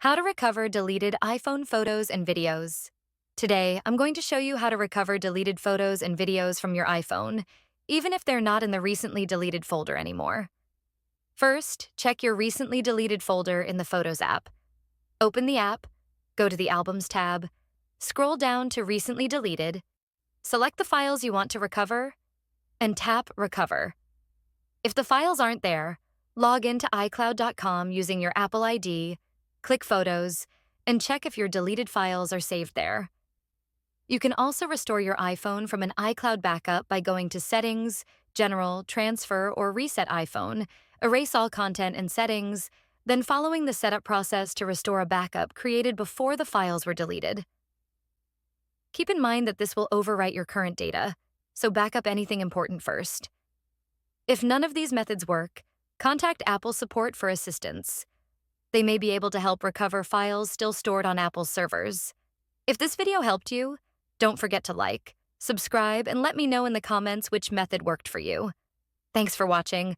How to recover deleted iPhone photos and videos. Today, I'm going to show you how to recover deleted photos and videos from your iPhone, even if they're not in the recently deleted folder anymore. First, check your recently deleted folder in the Photos app. Open the app, go to the Albums tab, scroll down to Recently Deleted, select the files you want to recover, and tap Recover. If the files aren't there, log into iCloud.com using your Apple ID, click Photos, and check if your deleted files are saved there. You can also restore your iPhone from an iCloud backup by going to Settings, General, Transfer, or Reset iPhone, erase all content and settings, then following the setup process to restore a backup created before the files were deleted. Keep in mind that this will overwrite your current data, so back up anything important first. If none of these methods work, contact Apple support for assistance. They may be able to help recover files still stored on Apple's servers. If this video helped you, don't forget to like, subscribe, and let me know in the comments which method worked for you. Thanks for watching.